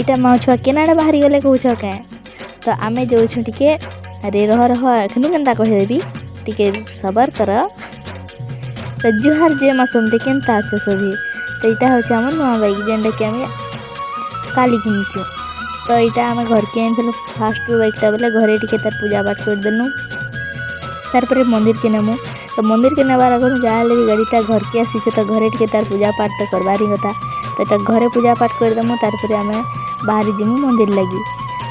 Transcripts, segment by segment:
इटा माँ छुआ केनाड़े बाहरी गले कौच क्या तो आम जाऊँ टिके अरे रह एखनु केन्ता कहदेवी टिके सबर कर तो जुहार जे मसमते केन्ता अच्छे सभी तो यहाँ हूँ आम नुआ बाइक जेनटा कि आम काली किनुचु तो यहाँ आम घर के आनी फास्ट बाइकटा बोले घरे टिके तार पूजा पाठ करदेलु तार मंदिर के नेमु तो मंदिर के नेबार आगे जहाँ भी गाड़ीटा घर के आसी तो घरे टिके तार पूजा पाठ तो करवार ही होता तो यहाँ घरे पूजा पाठ करदेमु तार आम बाहरी जीमु मंदिर लगी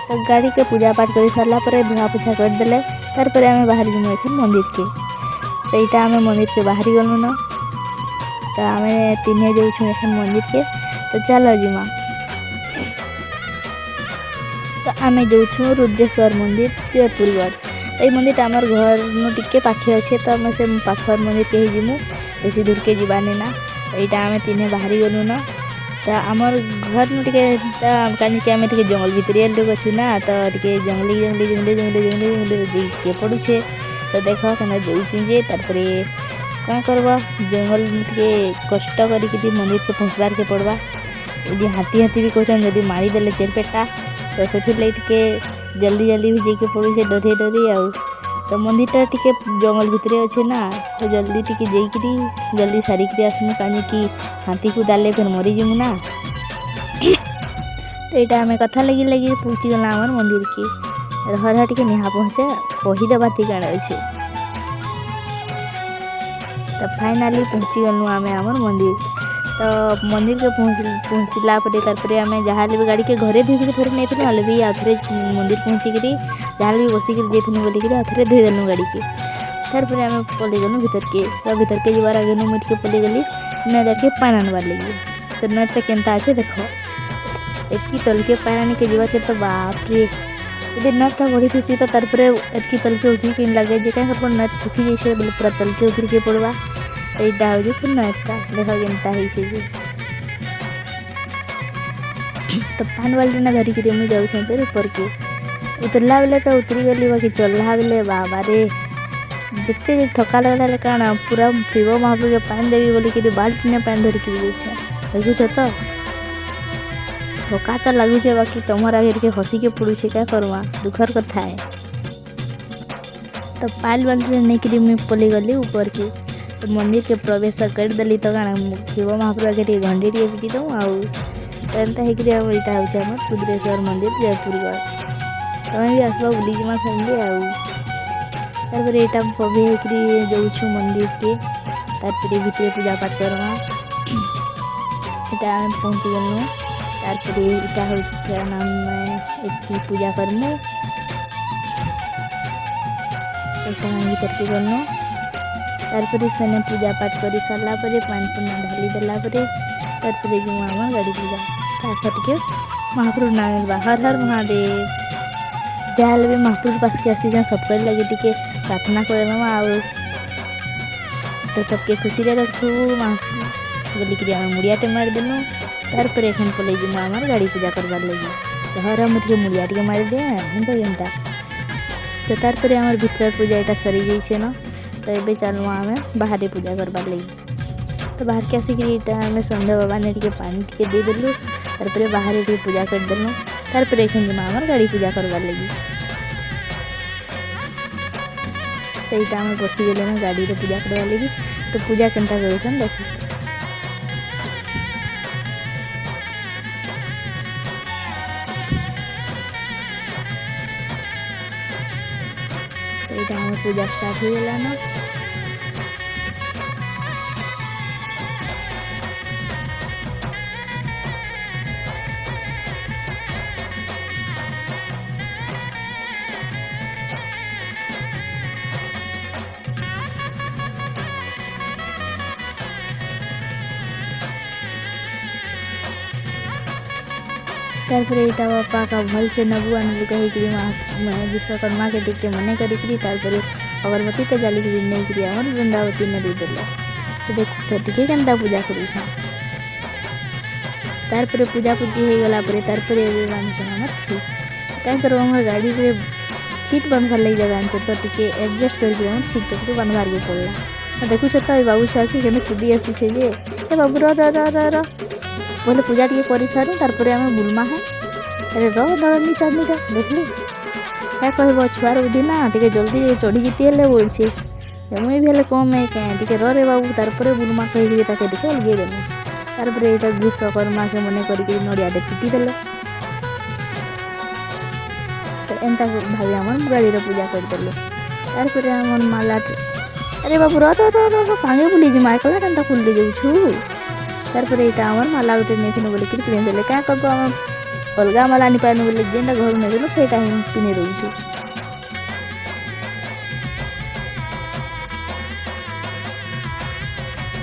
तो गाड़ी के पूजा पाठ कर सारा धुआ पोछा करदे तार आम बाहर जीमु एखन मंदिर के तो यहाँ आम मंदिर के बाहरी गलु न तो आम तीन जाऊँ एखन मंदिर के तो चलो जीमा तो आम जाऊँ रुद्रेश्वर मंदिर जयपुरगढ़ ये मंदिर आमर घर नु टिके पाखे अच्छे तो आम से पाखर मंदिर के जीमु बेसी दूर के जीवानी ना यहाँ आम तीन बाहरी गलु न तो आमर घर नु टिके कहीं आम टे जंगल भितरिया लोग अच्छु ना तो टे जंगली जंगली जंगली जंगली जंगली जंगली किए पड़ुछे तो देख क्या जाऊँ जे तार क्या करब जंगल टे कष्ट कर मंदिर को पहुँचबार के पड़वा यदि हाथी हाथी भी कहते जब मारिदेले चेरपेटा तो से टे जल्दी जल्दी भी जाके पड़ुछे डरे डरे आउ तो मंदिरटा टे जंगल भितर अच्छे ना तो जल्दी टे जाकि जल्दी सारिक आसमु कहीं हाथी को दाले फिर मरीजीमु ना तो यहाँ आम कथा लगी लगी पहुँची गला आमर मंदिर की रहा टे निहा पहुँचे कहीदेवा ठिकाना अच्छे तो फाइनाली पहुँची गलु आम आमर मंदिर तो मंदिर के पहुँचला तार आम जहाँ भी गाड़ी के घरे धोई थोड़े नहीं ना भी आउे मंदिर पहुँचिकी जहाँ भी बसिक जाइथुन बोलिकी आउे धोईदेलु गाड़ी के तार आम पलि गलु भीतर के तो भीतर के जीवार आगे मुझे पलि गली न जाके पान आनबार लगी तो नटा केन्ता अच्छे देख एतकी तल के पान आनी के जीवा के तो बाप रे यदि नटा बढ़ी थी तो तार एतकी तल के उतरी के लगे जे कहीं नट सुखी जाइए बोले पूरा तल के उतरी के पड़वा तो यहाँ हूँ से नटा देख केन्ता है तो पान बाल्टी ना धरिक मुझे जाऊँ फिर ऊपर के उतरला बेले तो उतरी गली बाकी चलला बेले बाबा रे जिते थका लगला काना पूरा शिव महाप्रभु के पान देवी बोलिकी बाल्टी ने पान धरिक देखुच तो थका तो लगुचे बाकी तुम आगे के हसिके पड़ुचे क्या करवा दुखर कथा है तो पाल बाल्टी नहीं कि मुझे पलि गली ऊपर की तो मंदिर के प्रवेश करदेली तो क्या शिव महाप्रभु आगे घंटी टे पिटी दूँ आमता होकर यहाँ हूँ रुद्रेश्वर मंदिर जयपुरगढ़ तुम भी आसवा बुलीजिमा फैमिली तार यहाँ पबे होकर जाऊँ मंदिर के तार भितर पूजा पाठ करवा यहाँ पहुँची गलु तार यहाँ हूँ पूजा करमु भीतर के गलु तार सेने पूजा पाठ कर सारा पान पुना ढाली देला तार जो आम गाड़ी पूजा तार टे महाप्रभु ना मिलवा हर हर महादेव जहाँ भी महाप्रभु पास के आसी जाए सबके लगे टे प्रार्थना करवा आ तो सबके खुशी रे रखू बोलिकी आम मुड़ियाटे मारिदेलु तार एखन पलि जीमु आमर गाड़ी पूजा करवार लगी तो हर मुझे मुड़िया टे मारिदे तो एंता तो तार आमर भीतर पूजा यहाँ सरी जाइए न तो ये चलू आम बाहर पूजा करवार लगी तो बाहर के आसिक आम सन्ध्या बाबा ने टे पानी टे देदेलु तार बाहर टे पूजा करदेलु तार एखन जीमु आमर गाड़ी पूजा करवार लगी तो यहाँ आम बसीगले ना गाड़ी रे पूजा करवा लगी तो पूजा केन्ता कर देख तो यहाँ आम पूजा स्टार्ट हो गला ना तार यहाँ बापा का भल से नबुआ नबू कही विश्वकर्मा के टिके मने करी अगरबत्ती तो जाली नहीं करी आम वृंदावती ने देदेला तो देख तो टे केन्ता पूजा कर तार पूजा पूजी हो गला तार क्या कर गाड़ी रे सीट बांधवार लगी जगह आनते तो टे एडजस्ट कर सीट को बांधवार के पड़ला देखुच तो बाबू छुआ के कूदी आसी जे बाबू र बोले पूजा टे कर सारूँ तार आम बुलमा है अरे रनी चढ़नीटा देखली क्या कह छुआर बुद्धि ना टे जल्दी चढ़ी जीती हेले बोलছি मुई भी हेले कम क्या टे रे बाबू तारपरे बुलमा कही ताके टे अलगे देनु तारपरे एटा विश्वकर्मा के मने करी नड़ियाटे पिटी देले तो एंता भाभी आम गाड़ी पूजा करदेले तारपरे आम माला अरे बाबू भांगे बुली जी माइकला केनता खुल दे जाऊँ तारपरे यहाँ आम माला गोटे नहीं बोले किने क्या करब आम अलग माला आनी पारनु बोले जेनटा घर नहीं सेटा ही पिने दौचु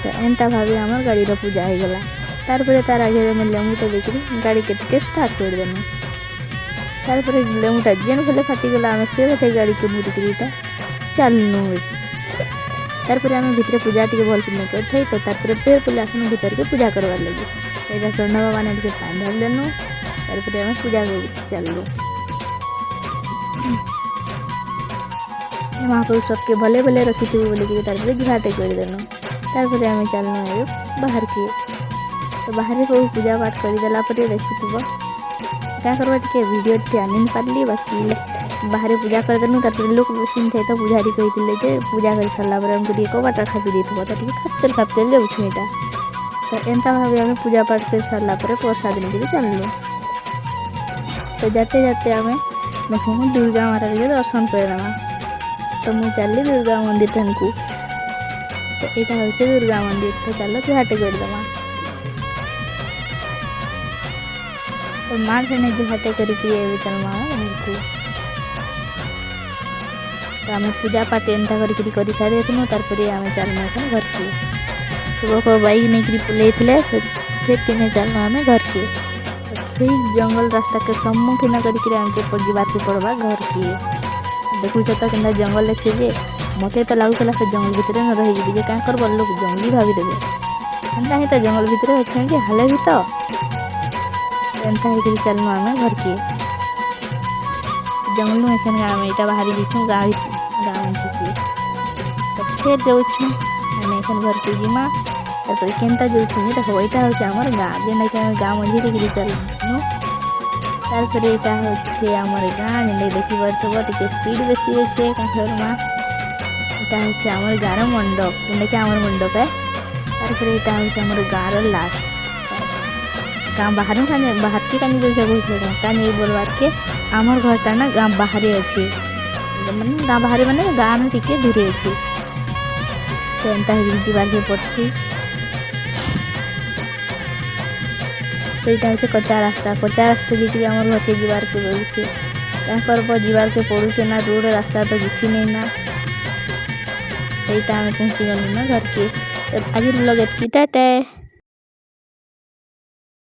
तो एंता भाभी आम गाड़ी पूजा हो गला तारपरे तार आगे लेमुटा देखिए गाड़ी के स्टार्ट कर देनु तारपरे लेमुटा जेन भले फाटीगला आम से बटे गाड़ी के मुड़ीटा चलनु तारपरे आम भितर पूजा टी भल नहीं करते तो तारपरे फिर पहले आसन भीतर के पूजा करवार लगे यहाँ सोना बाबा ने पानी ढाल देनु तारपरे आम पूजा चलू महाप्रभु सबके भले भले रखी बोलिकी तारपरे घाटे करदेनु तारपरे आम चलनु बाहर के तो बाहर सब पूजा पाठ करदेला देखुव क्या करवा टे वीडियो टे आनी पार्ली बाकी बाहर पूजा करदेनु तारपरे लोक सुन थे तो पूजारी कही पूजा कर सारा आमको कबाटा खापी दे तो खापते खापते जाऊँ यहाँ तो एंता भाव आम पूजा पाठ कर सारा प्रसाद नहीं चलू तो जाते जाते आम देखो दुर्गा माता के दर्शन करदेमा तो मुझे चली दुर्गा मंदिर ठन को तो यहाँ हूँ दुर्गा मंदिर तो चलो घाटे करदेमा तो माँ ठने घाटे करके चलमा को तो आम पूजा पाठ एंता कर सारी थी तारपरे आम चलना घर के सुबह को बाइक नहीं ले फिर तीन चलना आम घर के फिर जंगल रास्ता के सम्मुखीन करके आमको जावाके पड़वा घर के देखुच तो कि जंगल अच्छे जे मत तो लगुला से जंगल भितर न रही क्या कर लोग जंगली भावीदेवे एंता ही तो जंगल भितर अच्छे कि हाले भी तो एंता ही चलनु आम घर के जंगल में एखन आम यहाँ बाहरी जाऊँ गाँव तो फिर जाऊँ आम एखन घर के जीमा तारपरे केनता जाऊँ देख यहाँ हूँ आम गाँ जेना कि आम गाँ मझे गिरी चलनु तारपरे यहाँ हूँ आमर गाँ जेने देखी पार्थ टे स्पीड बेसी अच्छे क्या यहाँ हूँ आमर गाँव मंडप जेने कि आमर मंडप है तारपरे यहाँ हूँ आमर गाँव लास्ट गाँ बाहर बाहर के कानी जो कानी बोलवार के आमर घरटा ना गाँ बाहर अच्छे मैंने गाँ बाहर मैंने गाँव टी दूरे अच्छे तो एंता जीवार पड़सी तो यहाँ हूँ कच्चा रास्ता देखिए आम घर के जीवार के पड़ुचे क्या करब जीवार के पड़ुचे ना रोड रास्ता तो किसी नहीं ना यहाँ आम पहुँची गलु ना घर के आज लगे टाटा।